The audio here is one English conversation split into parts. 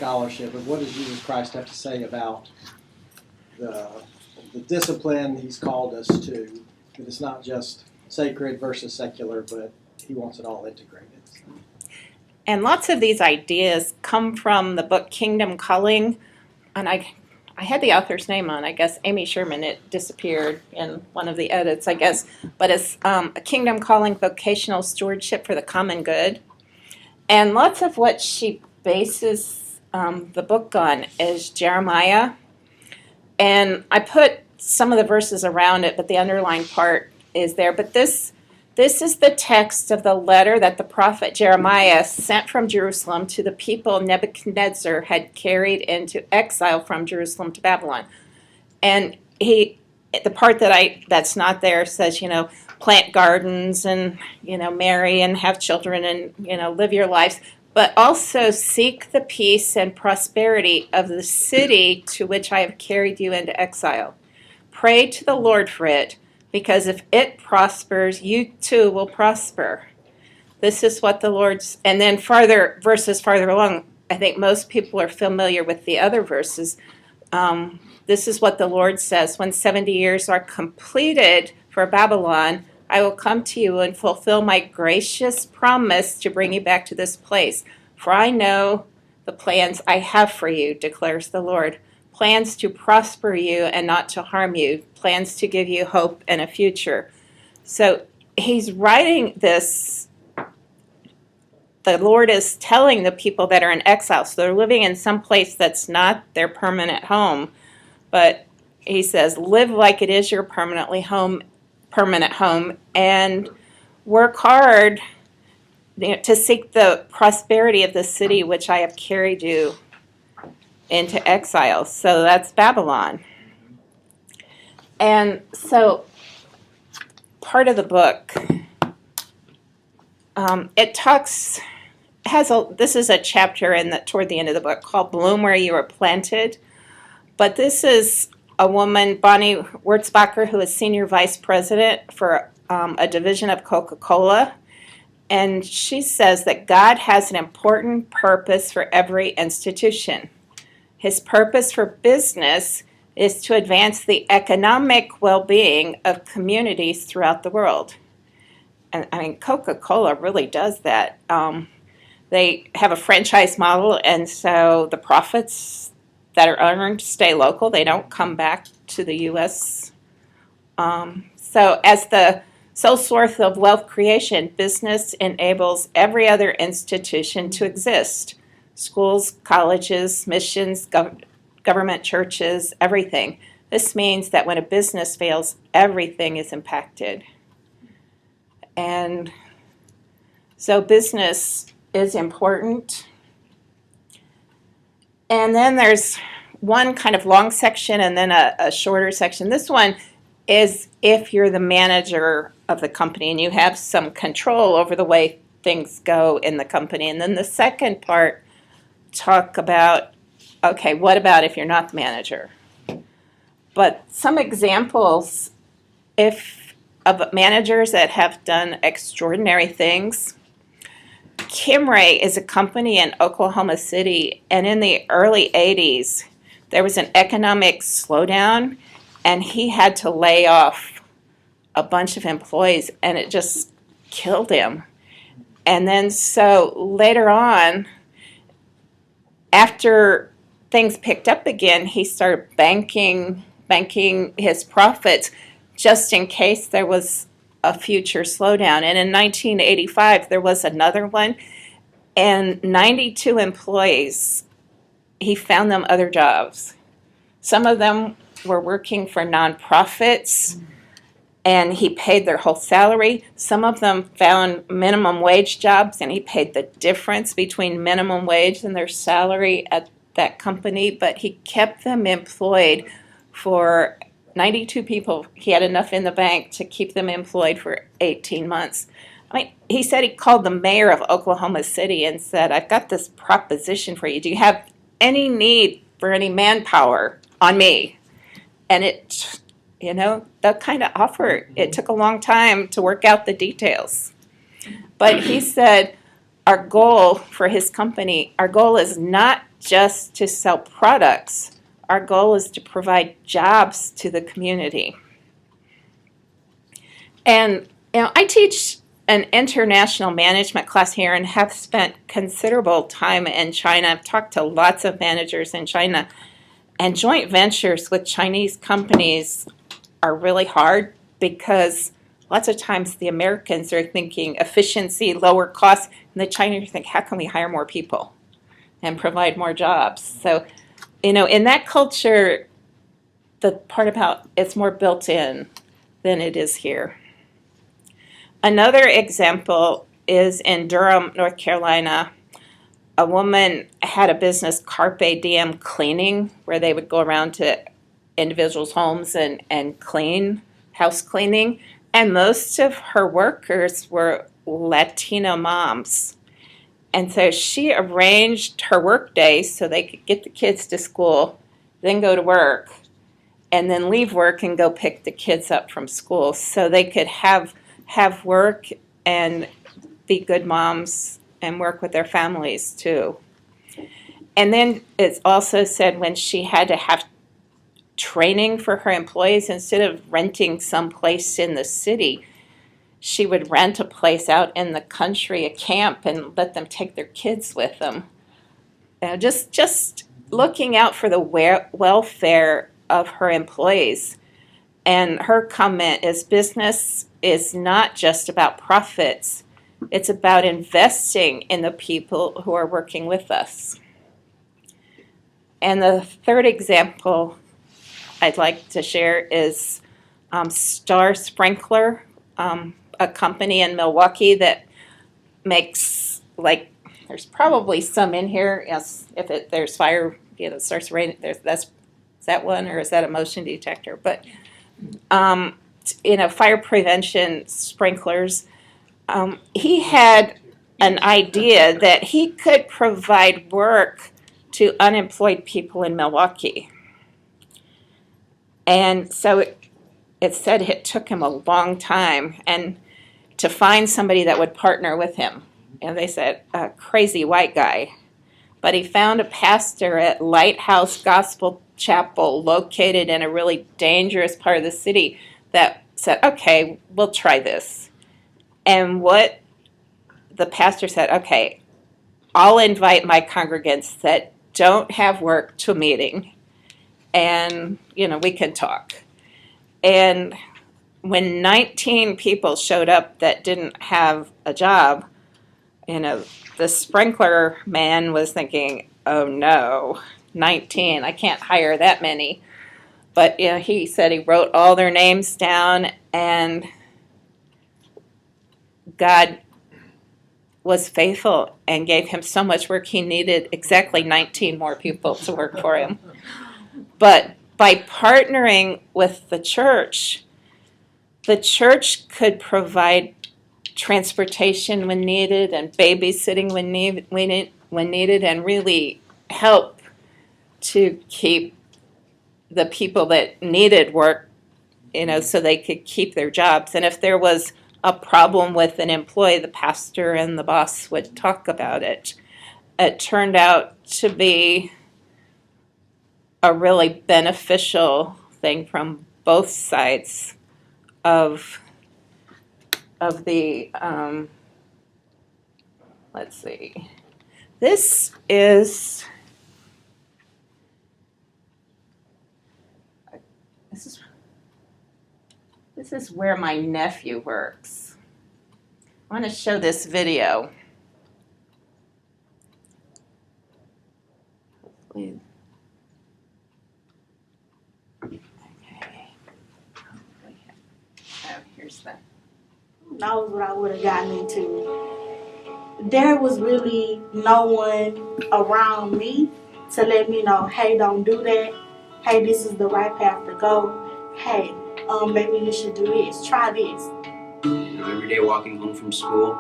scholarship of what does Jesus Christ have to say about the discipline he's called us to. That it's not just sacred versus secular, but he wants it all integrated. And lots of these ideas come from the book Kingdom Calling, and I had the author's name on, I guess, Amy Sherman. It disappeared in one of the edits, I guess. But it's a Kingdom Calling, Vocational Stewardship for the Common Good. And lots of what she bases the book on is Jeremiah. And I put some of the verses around it, but the underlying part is there. But this is the text of the letter that the prophet Jeremiah sent from Jerusalem to the people Nebuchadnezzar had carried into exile from Jerusalem to Babylon. And the part that's not there says, plant gardens and, marry and have children and, live your lives, but also seek the peace and prosperity of the city to which I have carried you into exile. Pray to the Lord for it, because if it prospers, you too will prosper. This is what the Lord's... And then verses farther along, I think most people are familiar with the other verses. This is what the Lord says: when 70 years are completed for Babylon, I will come to you and fulfill my gracious promise to bring you back to this place. For I know the plans I have for you, declares the Lord. Plans to prosper you and not to harm you. Plans to give you hope and a future. So he's writing this. The Lord is telling the people that are in exile. So they're living in some place that's not their permanent home. But he says, live like it is your permanent home, and work hard to seek the prosperity of the city which I have carried you into exile. So that's Babylon. And so part of the book, this is a chapter toward the end of the book called Bloom Where You Are Planted. But this is a woman, Bonnie Wurzbacher, who is senior vice president for a division of Coca-Cola. And she says that God has an important purpose for every institution. His purpose for business is to advance the economic well-being of communities throughout the world. And I mean, Coca-Cola really does that. They have a franchise model, and so the profits that are earned stay local. They don't come back to the U.S. So as the sole source of wealth creation, business enables every other institution to exist. Schools, colleges, missions, government churches, everything. This means that when a business fails, everything is impacted. And so business is important. And then there's one kind of long section and then a shorter section. This one is if you're the manager of the company and you have some control over the way things go in the company. And then the second part talk about, okay, what about if you're not the manager? But some examples of managers that have done extraordinary things. Kimray is a company in Oklahoma City, and in the early 80s, there was an economic slowdown, and he had to lay off a bunch of employees, and it just killed him. And then so later on, after things picked up again, he started banking his profits just in case there was a future slowdown. And in 1985, there was another one, and 92 employees, he found them other jobs. Some of them were working for nonprofits, and he paid their whole salary. Some of them found minimum wage jobs, and he paid the difference between minimum wage and their salary at that company, but he kept them employed for 92 people. He had enough in the bank to keep them employed for 18 months. I mean, he said he called the mayor of Oklahoma City and said, I've got this proposition for you. Do you have any need for any manpower on me? And that kind of offer, it took a long time to work out the details. But he said, our goal for his company, our goal is not just to sell products. Our goal is to provide jobs to the community. And I teach an international management class here and have spent considerable time in China. I've talked to lots of managers in China. And joint ventures with Chinese companies are really hard because lots of times the Americans are thinking efficiency, lower costs, and the Chinese think, how can we hire more people and provide more jobs? So, in that culture, the part about it's more built in than it is here. Another example is in Durham, North Carolina. A woman had a business, Carpe Diem Cleaning, where they would go around to individuals' homes and clean, house cleaning. And most of her workers were Latino moms. And so she arranged her work days so they could get the kids to school, then go to work, and then leave work and go pick the kids up from school so they could have work and be good moms and work with their families too. And then it's also said when she had to have training for her employees, instead of renting some place in the city, she would rent a place out in the country, a camp, and let them take their kids with them. Just looking out for the welfare of her employees. And her comment is, business is not just about profits. It's about investing in the people who are working with us. And the third example I'd like to share is Star Sprinkler, a company in Milwaukee that makes, there's probably some in here. Yes, if there's fire, it starts raining. Is that one, or is that a motion detector? But fire prevention sprinklers. He had an idea that he could provide work to unemployed people in Milwaukee. And so it said it took him a long time and to find somebody that would partner with him. And they said, a crazy white guy. But he found a pastor at Lighthouse Gospel Chapel located in a really dangerous part of the city that said, okay, we'll try this. And what the pastor said, okay, I'll invite my congregants that don't have work to a meeting, and, we can talk. And when 19 people showed up that didn't have a job, the sprinkler man was thinking, oh no, 19, I can't hire that many. But he said he wrote all their names down, and God was faithful and gave him so much work. He needed exactly 19 more people to work for him. But by partnering with the church could provide transportation when needed and babysitting when needed, and really help to keep the people that needed work, so they could keep their jobs. And if there was a problem with an employee, the pastor and the boss would talk about it. It turned out to be a really beneficial thing from both sides of the, let's see. This is where my nephew works. I want to show this video. Okay. Oh, here's that. Knows what I would have gotten into. There was really no one around me to let me know, hey, don't do that. Hey, this is the right path to go. Hey, maybe you should do this. Try this. Every day walking home from school,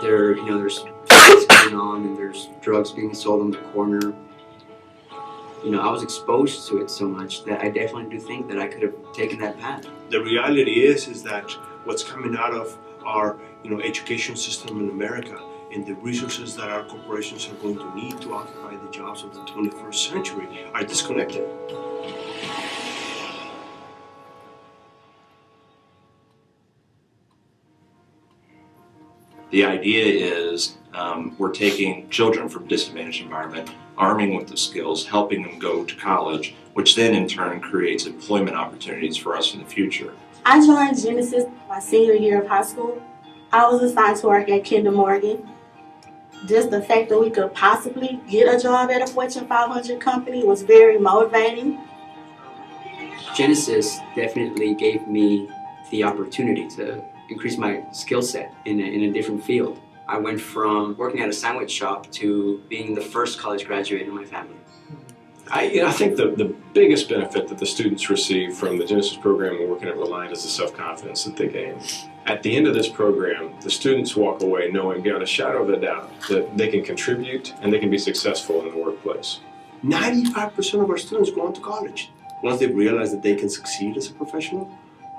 there's fights going on and there's drugs being sold on the corner. I was exposed to it so much that I definitely do think that I could have taken that path. The reality is that what's coming out of our education system in America and the resources that our corporations are going to need to occupy the jobs of the 21st century are disconnected. The idea is we're taking children from disadvantaged environment, arming with the skills, helping them go to college, which then in turn creates employment opportunities for us in the future. I joined Genesis my senior year of high school. I was assigned to work at Kinder Morgan. Just the fact that we could possibly get a job at a Fortune 500 company was very motivating. Genesis definitely gave me the opportunity to increase my skill set in a different field. I went from working at a sandwich shop to being the first college graduate in my family. I think the biggest benefit that the students receive from the Genesis program and working at Reliant is the self-confidence that they gain. At the end of this program, the students walk away knowing beyond a shadow of a doubt that they can contribute and they can be successful in the workplace. 95% of our students go on to college. Once they realize that they can succeed as a professional,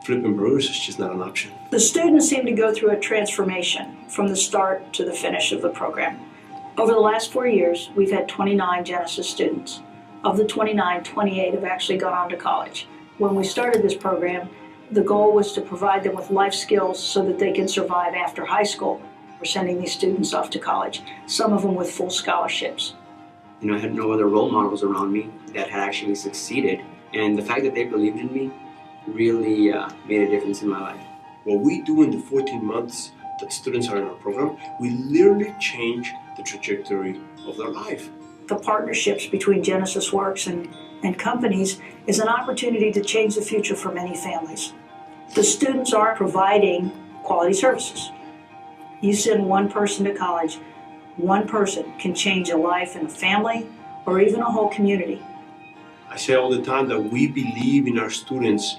flipping burgers is just not an option. The students seem to go through a transformation from the start to the finish of the program. Over the last 4 years, we've had 29 Genesis students. Of the 29, 28 have actually gone on to college. When we started this program, the goal was to provide them with life skills so that they can survive after high school. We're sending these students off to college, some of them with full scholarships. I had no other role models around me that had actually succeeded, and the fact that they believed in me really made a difference in my life. What we do in the 14 months that students are in our program, we literally change the trajectory of their life. The partnerships between Genesis Works and companies is an opportunity to change the future for many families. The students are providing quality services. You send one person to college, one person can change a life in a family or even a whole community. I say all the time that we believe in our students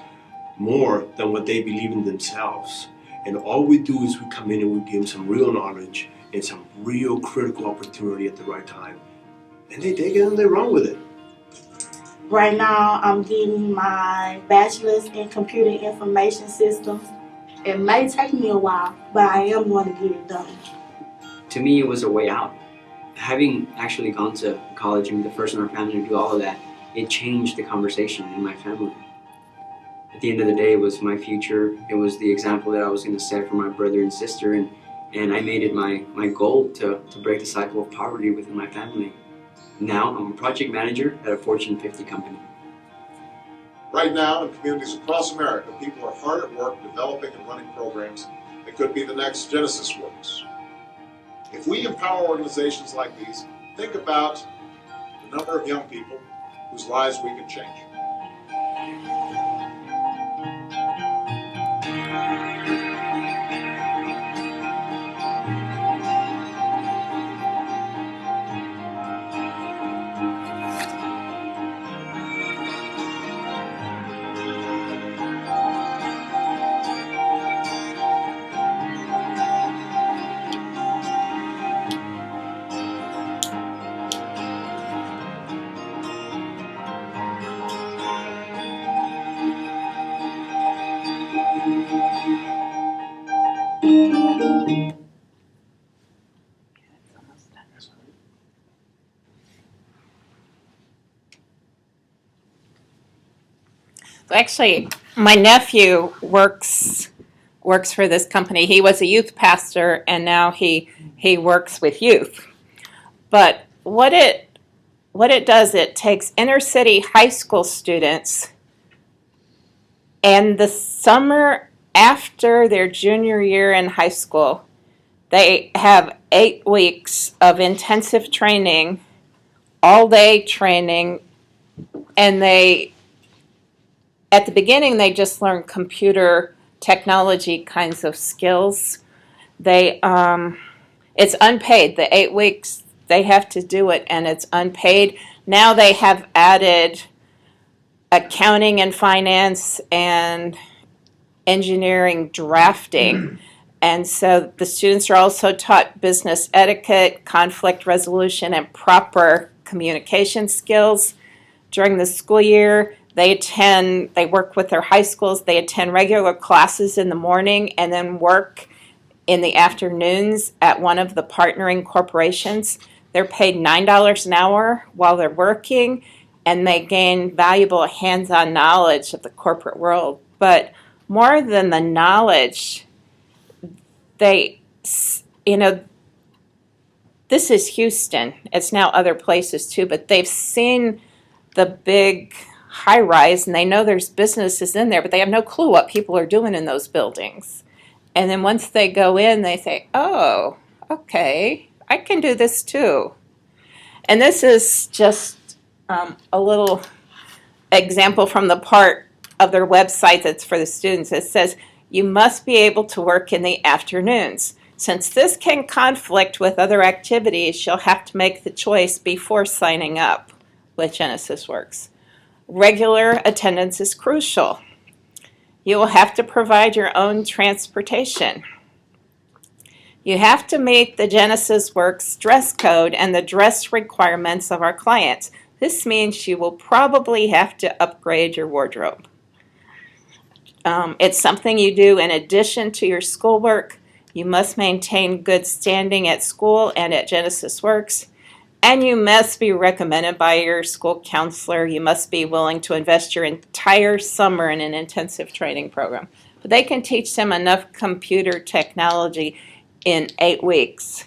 more than what they believe in themselves. And all we do is we come in and we give them some real knowledge and some real critical opportunity at the right time. And they take it and they run with it. Right now, I'm getting my bachelor's in computer information systems. It may take me a while, but I am going to get it done. To me, it was a way out. Having actually gone to college and be the first in our family to do all of that, it changed the conversation in my family. At the end of the day, it was my future. It was the example that I was going to set for my brother and sister, and I made it my goal to break the cycle of poverty within my family. Now, I'm a project manager at a Fortune 50 company. Right now, in communities across America, people are hard at work developing and running programs that could be the next Genesis Works. If we empower organizations like these, think about the number of young people whose lives we could change. So actually, my nephew works for this company. He was a youth pastor, and now he works with youth. But what it does, it takes inner city high school students, and the summer after their junior year in high school, they have 8 weeks of intensive training, all day training, and at the beginning, they just learn computer technology kinds of skills. It's unpaid. The 8 weeks, they have to do it, and it's unpaid. Now they have added accounting and finance and engineering drafting. And so the students are also taught business etiquette, conflict resolution, and proper communication skills during the school year. They work with their high schools, they attend regular classes in the morning and then work in the afternoons at one of the partnering corporations. They're paid $9 an hour while they're working, and they gain valuable hands-on knowledge of the corporate world. But more than the knowledge, they, you know, this is Houston. It's now other places too, but they've seen the big high rise and they know there's businesses in there, but they have no clue what people are doing in those buildings. And then once they go in, they say, oh, okay, I can do this too. And this is just a little example from the part of their website that's for the students. It says, you must be able to work in the afternoons. Since this can conflict with other activities, you'll have to make the choice before signing up with Genesis Works. Regular attendance is crucial. You will have to provide your own transportation. You have to meet the Genesis Works dress code and the dress requirements of our clients. This means you will probably have to upgrade your wardrobe. It's something you do in addition to your schoolwork. You must maintain good standing at school and at Genesis Works. And you must be recommended by your school counselor. You must be willing to invest your entire summer in an intensive training program. But they can teach them enough computer technology in 8 weeks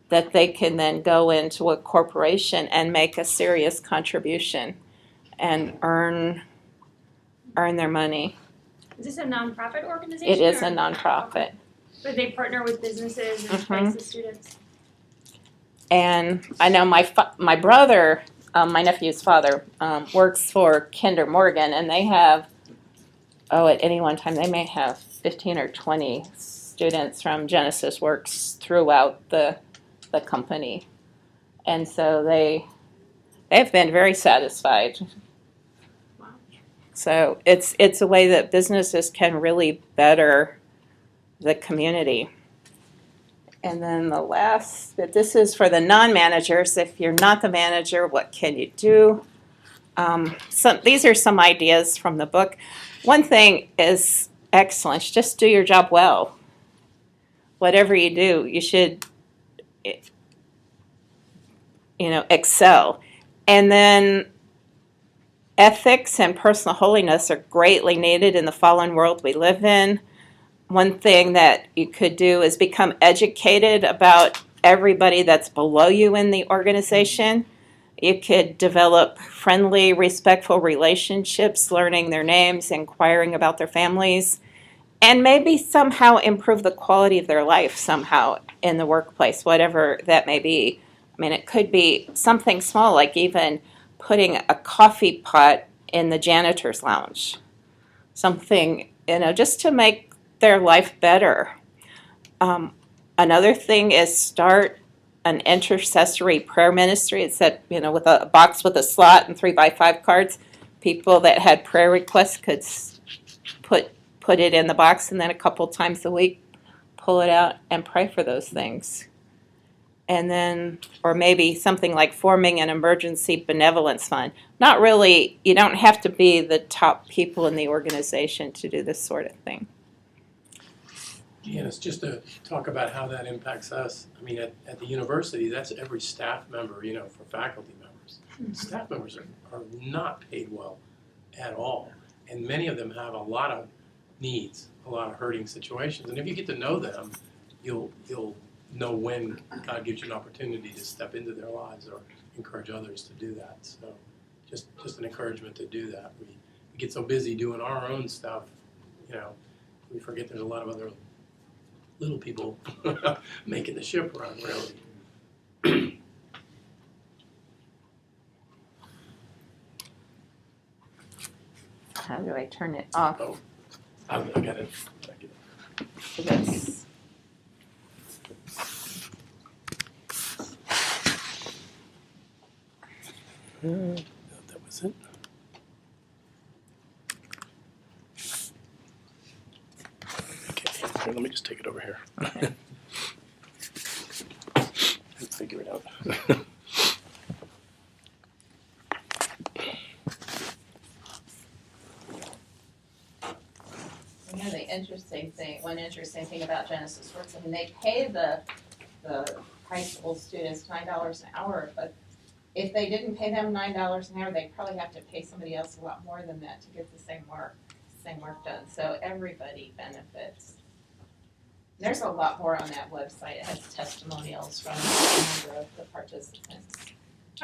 that they can then go into a corporation and make a serious contribution and earn their money. Is this a nonprofit organization? It is a nonprofit. But they partner with businesses and place the students. And I know my brother, my nephew's father, works for Kinder Morgan, and they have, at any one time, they may have 15 or 20 students from Genesis Works throughout the company. And so they've been very satisfied. So it's a way that businesses can really better the community. And then the last, this is for the non-managers. If you're not the manager, what can you do? These are some ideas from the book. One thing is excellence. Just do your job well. Whatever you do, you should, excel. And then ethics and personal holiness are greatly needed in the fallen world we live in. One thing that you could do is become educated about everybody that's below you in the organization. You could develop friendly, respectful relationships, learning their names, inquiring about their families, and maybe somehow improve the quality of their life somehow in the workplace, whatever that may be. I mean, it could be something small, like even putting a coffee pot in the janitor's lounge. Something, just to make their life better. Another thing is start an intercessory prayer ministry. It's that, with a box with a slot and 3x5 cards. People that had prayer requests could put it in the box, and then a couple times a week pull it out and pray for those things. And then, or maybe something like forming an emergency benevolence fund. Not really, you don't have to be the top people in the organization to do this sort of thing. Janis, just to talk about how that impacts us, I mean, at the university, that's every staff member, for faculty members. Mm-hmm. Staff members are not paid well at all. And many of them have a lot of needs, a lot of hurting situations. And if you get to know them, you'll know when God gives you an opportunity to step into their lives or encourage others to do that. So just an encouragement to do that. We get so busy doing our own stuff, we forget there's a lot of other little people making the ship run, really. How do I turn it off? Oh, I got it. This. That was it. Okay, here, let me just take it over here. Okay. And figure it out. Yeah, they interesting thing, one interesting thing about Genesis Works, I mean, they pay the high school students $9 an hour, but if they didn't pay them $9 an hour, they'd probably have to pay somebody else a lot more than that to get the same work done. So everybody benefits. There's a lot more on that website. It has testimonials from a number of the participants.